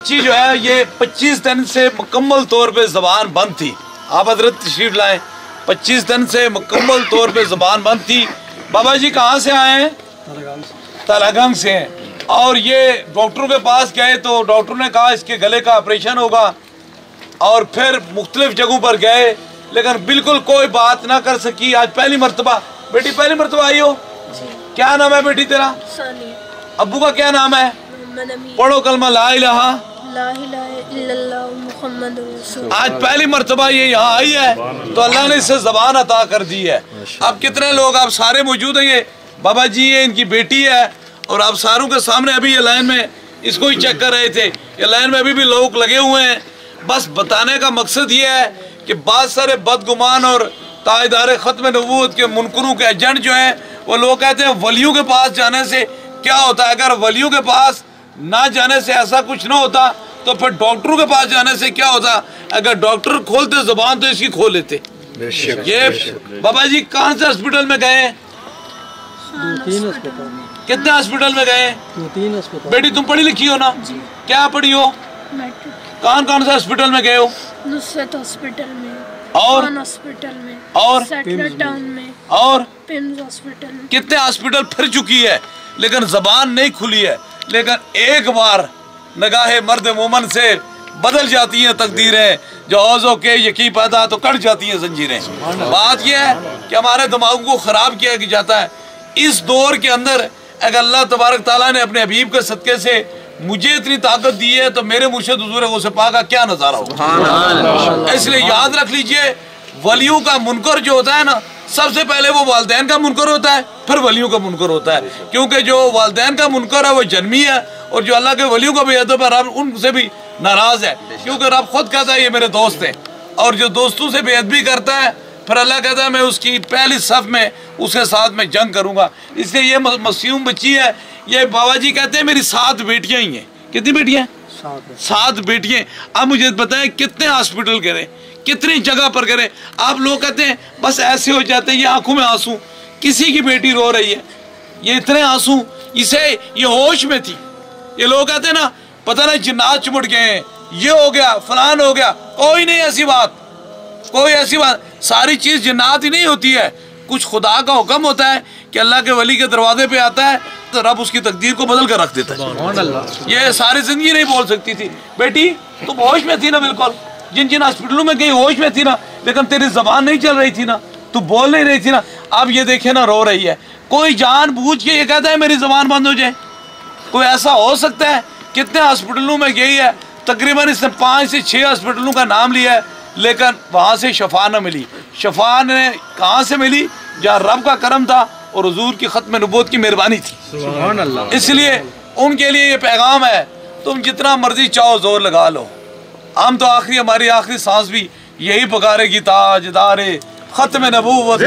बच्ची जो है ये 25 दिन से मुकम्मल तौर पे ज़बान बंद थी। आप हजरत तशरीफ लाएं। 25 दिन से मुकम्मल तौर पे ज़बान बंद थी। बाबा जी कहाँ से आए हैं? तलागंग से हैं। और ये डॉक्टरों के पास गए तो डॉक्टर ने कहा इसके गले का ऑपरेशन होगा, और फिर मुख्तलिफ जगहों पर गए लेकिन बिल्कुल कोई बात ना कर सकी। आज पहली मरतबा, बेटी पहली मरतबा आई हो? क्या नाम है बेटी तेरा? अब्बू का क्या नाम है? पढ़ो कलमा ला इलाहा इल्लल्लाह मुहम्मद रसूल। आज पहली मरतबा ये यहाँ आई है तो अल्लाह ने इससे ज़बान अता कर दी है। अब कितने लोग, आप सारे मौजूद हैं। ये बाबा जी है, इनकी बेटी है, और आप सारों के सामने अभी ये लाइन में इसको ही चेक कर रहे थे। ये लाइन में अभी भी लोग लगे हुए हैं। बस बताने का मकसद ये है कि बहुत सारे बदगुमान और तायदार ख़त्म नबूवत के मुनकरों के एजेंट जो हैं वो लोग कहते हैं वलियों के पास जाने से क्या होता है। अगर वलियों के पास ना जाने से ऐसा कुछ ना होता तो फिर डॉक्टरों के पास जाने से क्या होता। अगर डॉक्टर खोलते ज़बान तो इसकी खोल लेते। ये बाबा जी कहाँ से हॉस्पिटल में गए? कितने हॉस्पिटल में गए? 2-3 अस्पताल। बेटी तुम पढ़ी लिखी हो ना? क्या पढ़ी हो? कौन कौन से हॉस्पिटल में गए हो? नुसरत हॉस्पिटल में, और हॉस्पिटल में, और सेटलर टाउन में, और पिम्स हॉस्पिटल में। कितने हॉस्पिटल फिर चुकी है लेकिन जबान नहीं खुली है। लेकिन एक बार निगाहे मर्द मोमन से बदल जाती हैं तकदीरें, जो औज़ों के यकीन पैदा तो कट जाती हैं जंजीरें। बात यह है कि हमारे दिमाग को ख़राब किया जाता है। इस दौर के अंदर अगर अल्लाह तबारक ताला ने अपने हबीब के सदक़े से मुझे इतनी ताकत दी है तो मेरे मुर्शिद हुज़ूर गौसे पाक का क्या नज़ारा होगा। इसलिए याद रख लीजिए, वलियों का मुनकर जो होता है ना, सबसे पहले वो वालिदैन का मुनकर होता है, फिर वलियों का मुनकर होता है। क्योंकि जो वालिदैन का मुनकर है वो जन्मी है, और जो अल्लाह के वलियों का बेअदब है रब उनसे भी नाराज़ है। क्योंकि रब खुद कहता है ये मेरे दोस्त हैं, और जो दोस्तों से बेअदबी करता है फिर अल्लाह कहता है मैं उसकी पहली सफ़ में उसके साथ में जंग करूँगा। इसलिए ये मासूम बच्ची है। ये बाबा जी कहते हैं मेरी 7 बेटियाँ ही हैं। कितनी बेटियाँ? 7 बेटियाँ। अब मुझे बताएं कितने हॉस्पिटल करें, कितनी जगह पर करें। आप लोग कहते हैं बस ऐसे हो जाते हैं, ये आंखों में आंसू, किसी की बेटी रो रही है, ये इतने आंसू, इसे ये होश में थी। ये लोग कहते हैं ना पता नहीं जिन्नात चिमट गए, ये हो गया फलान हो गया। कोई नहीं ऐसी बात, कोई ऐसी बात। सारी चीज़ जिन्नात ही नहीं होती है, कुछ खुदा का हुक्म होता है कि अल्लाह के वली के दरवाजे पे आता है तो रब उसकी तकदीर को बदल कर रख देता है। ये सारी जिंदगी नहीं बोल सकती थी। बेटी तुम होश में थी ना? बिल्कुल। जिन जिन हॉस्पिटलों में गई होश में थी ना, लेकिन तेरी जबान नहीं चल रही थी ना, तू बोल नहीं रही थी ना। अब ये देखे ना रो रही है। कोई जानबूझ के ये कहता है मेरी जबान बंद हो जाए? कोई ऐसा हो सकता है? कितने हॉस्पिटलों में गई है, तकरीबन इसने 5 से 6 हॉस्पिटलों का नाम लिया है, लेकिन वहाँ से शफा न मिली। शफा ने कहाँ से मिली? जहाँ रब का करम था और हुजूर की ख़त्म नबूवत की मेहरबानी थी। सुभान अल्लाह। इसलिए उनके लिए ये पैगाम है, तुम जितना मर्जी चाहो जोर लगा लो, हम तो आखिरी हमारी आखिरी सांस भी यही पुकारेगी ताजदारे ख़त्म नबूवत।